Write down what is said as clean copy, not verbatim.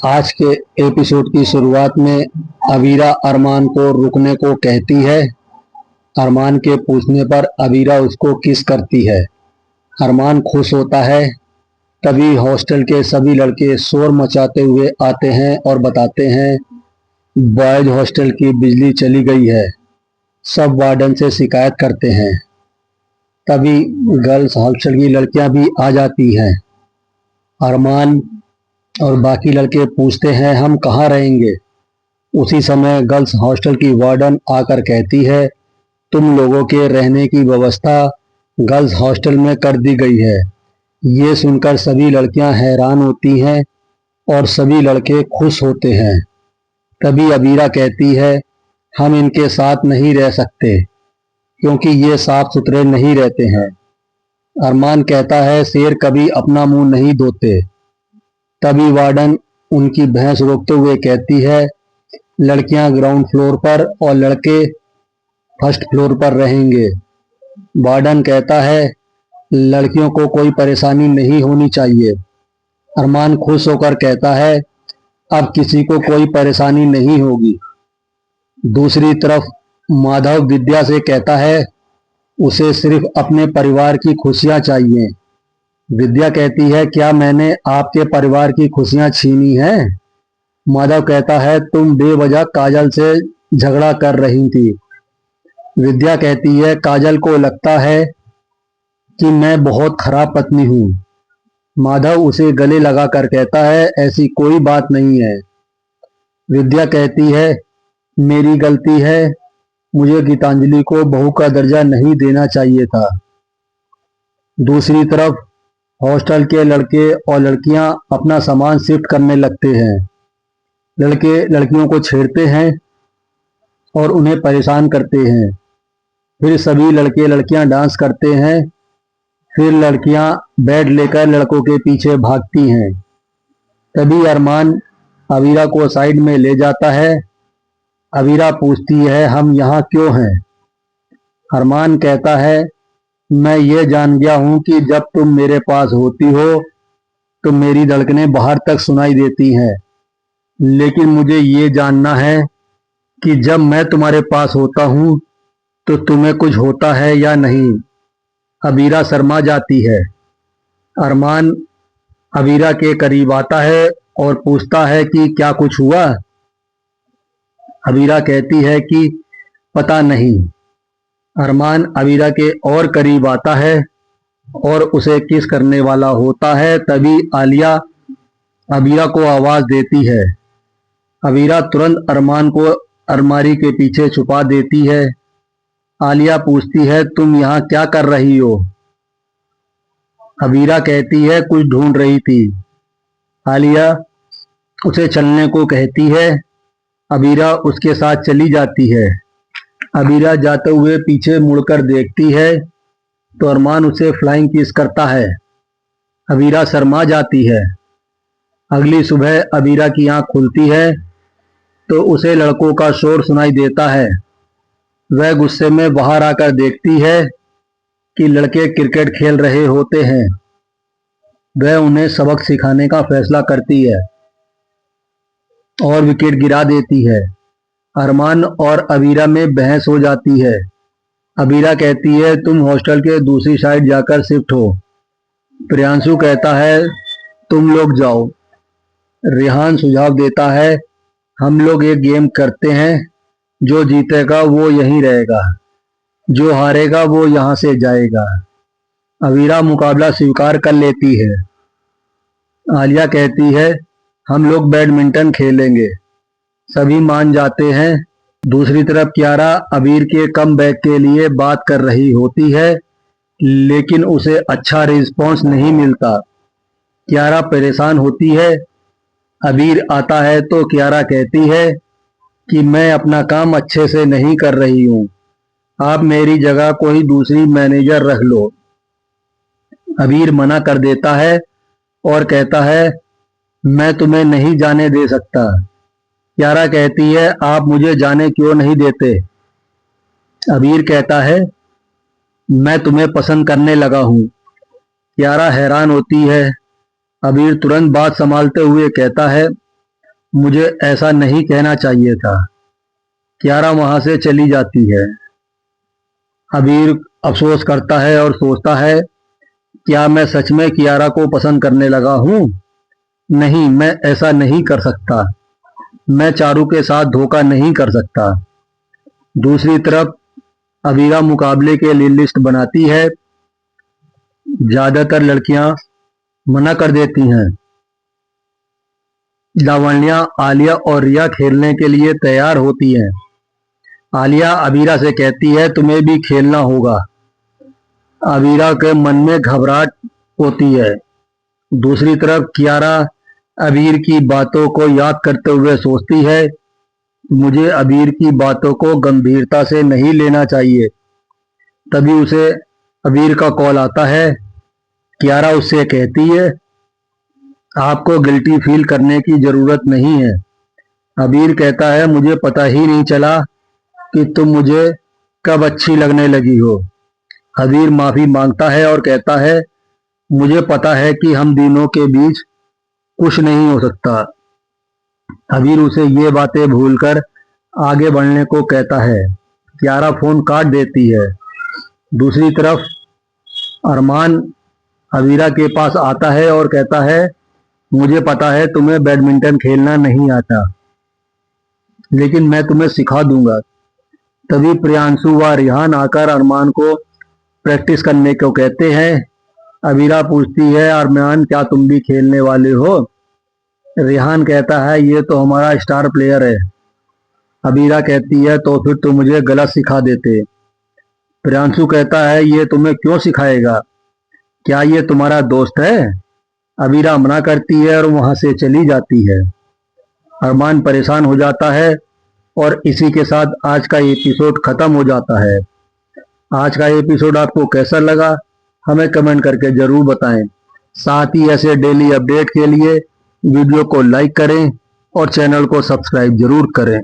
आज के एपिसोड की शुरुआत में अबीरा अरमान को रुकने को कहती है। अरमान के पूछने पर अबीरा उसको किस करती है। अरमान खुश होता है। तभी हॉस्टल के सभी लड़के शोर मचाते हुए आते हैं और बताते हैं बॉयज हॉस्टल की बिजली चली गई है। सब वार्डन से शिकायत करते हैं। तभी गर्ल्स हॉस्टल की लड़कियां भी आ जाती हैं। अरमान और बाकी लड़के पूछते हैं हम कहाँ रहेंगे। उसी समय गर्ल्स हॉस्टल की वार्डन आकर कहती है तुम लोगों के रहने की व्यवस्था गर्ल्स हॉस्टल में कर दी गई है। ये सुनकर सभी लड़कियां हैरान होती हैं और सभी लड़के खुश होते हैं। तभी अबीरा कहती है हम इनके साथ नहीं रह सकते क्योंकि ये साफ सुथरे नहीं रहते हैं। अरमान कहता है शेर कभी अपना मुंह नहीं धोते। तभी वार्डन उनकी भैंस रोकते हुए कहती है लड़कियां ग्राउंड फ्लोर पर और लड़के फर्स्ट फ्लोर पर रहेंगे। वार्डन कहता है लड़कियों को कोई परेशानी नहीं होनी चाहिए। अरमान खुश होकर कहता है अब किसी को कोई परेशानी नहीं होगी। दूसरी तरफ माधव विद्या से कहता है उसे सिर्फ अपने परिवार की खुशियां चाहिए। विद्या कहती है क्या मैंने आपके परिवार की खुशियां छीनी हैं। माधव कहता है तुम बेवजह काजल से झगड़ा कर रही थी। विद्या कहती है काजल को लगता है कि मैं बहुत खराब पत्नी हूँ। माधव उसे गले लगाकर कहता है ऐसी कोई बात नहीं है। विद्या कहती है मेरी गलती है, मुझे गीतांजलि को बहू का दर्जा नहीं देना चाहिए था। दूसरी तरफ हॉस्टल के लड़के और लड़कियां अपना सामान शिफ्ट करने लगते हैं। लड़के लड़कियों को छेड़ते हैं और उन्हें परेशान करते हैं। फिर सभी लड़के लड़कियां डांस करते हैं। फिर लड़कियां बेड लेकर लड़कों के पीछे भागती हैं। तभी अरमान अबीरा को साइड में ले जाता है। अबीरा पूछती है हम यहाँ क्यों हैं। अरमान कहता है मैं ये जान गया हूँ कि जब तुम मेरे पास होती हो तो मेरी धड़कनें बाहर तक सुनाई देती हैं, लेकिन मुझे ये जानना है कि जब मैं तुम्हारे पास होता हूँ तो तुम्हें कुछ होता है या नहीं। अबीरा शर्मा जाती है। अरमान अबीरा के करीब आता है और पूछता है कि क्या कुछ हुआ। अबीरा कहती है कि पता नहीं। अरमान अबीरा के और करीब आता है और उसे किस करने वाला होता है। तभी आलिया अबीरा को आवाज देती है। अबीरा तुरंत अरमान को अलमारी के पीछे छुपा देती है। आलिया पूछती है तुम यहाँ क्या कर रही हो। अबीरा कहती है कुछ ढूंढ रही थी। आलिया उसे चलने को कहती है। अबीरा उसके साथ चली जाती है। अबीरा जाते हुए पीछे मुड़कर देखती है तो अरमान उसे फ्लाइंग किस करता है। अबीरा शर्मा जाती है। अगली सुबह अबीरा की आंख खुलती है तो उसे लड़कों का शोर सुनाई देता है। वह गुस्से में बाहर आकर देखती है कि लड़के क्रिकेट खेल रहे होते हैं। वह उन्हें सबक सिखाने का फैसला करती है और विकेट गिरा देती है। अरमान और अबीरा में बहस हो जाती है। अबीरा कहती है तुम हॉस्टल के दूसरी साइड जाकर शिफ्ट हो। प्रियांशु कहता है तुम लोग जाओ। रेहान सुझाव देता है हम लोग एक गेम करते हैं, जो जीतेगा वो यहीं रहेगा, जो हारेगा वो यहाँ से जाएगा। अबीरा मुकाबला स्वीकार कर लेती है। आलिया कहती है हम लोग बैडमिंटन खेलेंगे। सभी मान जाते हैं। दूसरी तरफ कियारा अबीर के कम बैक के लिए बात कर रही होती है, लेकिन उसे अच्छा रिस्पॉन्स नहीं मिलता। कियारा परेशान होती है। अबीर आता है तो कियारा कहती है कि मैं अपना काम अच्छे से नहीं कर रही हूँ, आप मेरी जगह कोई दूसरी मैनेजर रख लो। अबीर मना कर देता है और कहता है मैं तुम्हें नहीं जाने दे सकता। कियारा कहती है आप मुझे जाने क्यों नहीं देते। अबीर कहता है मैं तुम्हें पसंद करने लगा हूँ। कियारा हैरान होती है। अबीर तुरंत बात संभालते हुए कहता है, मुझे ऐसा नहीं कहना चाहिए था। कियारा वहां से चली जाती है। अबीर अफसोस करता है और सोचता है, क्या मैं सच में कियारा को पसंद करने लगा हूं? नहीं, मैं ऐसा नहीं कर सकता। मैं चारू के साथ धोखा नहीं कर सकता। दूसरी तरफ अबीरा मुकाबले के लिए लिस्ट बनाती है। ज्यादातर लड़कियां मना कर देती हैं। लावण्या, आलिया और रिया खेलने के लिए तैयार होती हैं। आलिया अबीरा से कहती है, तुम्हें भी खेलना होगा। अबीरा के मन में घबराहट होती है। दूसरी तरफ कियारा अबीर की बातों को याद करते हुए सोचती है, मुझे अबीर की बातों को गंभीरता से नहीं लेना चाहिए। तभी उसे अबीर का कॉल आता है। कियारा उससे कहती है, आपको गिल्टी फील करने की जरूरत नहीं है। अबीर कहता है, मुझे पता ही नहीं चला कि तुम मुझे कब अच्छी लगने लगी हो। अबीर माफी मांगता है और कहता है, मुझे पता है कि हम दोनों के बीच कुछ नहीं हो सकता। अबीर उसे ये बातें भूलकर आगे बढ़ने को कहता है। कियारा फोन काट देती है। दूसरी तरफ अरमान अबीरा के पास आता है और कहता है, मुझे पता है तुम्हें बैडमिंटन खेलना नहीं आता, लेकिन मैं तुम्हें सिखा दूंगा। तभी प्रियांशु व रिहान आकर अरमान को प्रैक्टिस करने को कहते हैं। अबीरा पूछती है, अरमान क्या तुम भी खेलने वाले हो? रिहान कहता है, ये तो हमारा स्टार प्लेयर है। अबीरा कहती है, तो फिर तुम मुझे गलत सिखा देते। प्रियांशु कहता है, ये तुम्हें क्यों सिखाएगा? क्या ये तुम्हारा दोस्त है? अबीरा मना करती है और वहां से चली जाती है। अरमान परेशान हो जाता है और इसी के साथ आज का एपिसोड खत्म हो जाता है। आज का एपिसोड आपको कैसा लगा हमें कमेंट करके जरूर बताएं। साथ ही ऐसे डेली अपडेट के लिए वीडियो को लाइक करें और चैनल को सब्सक्राइब जरूर करें।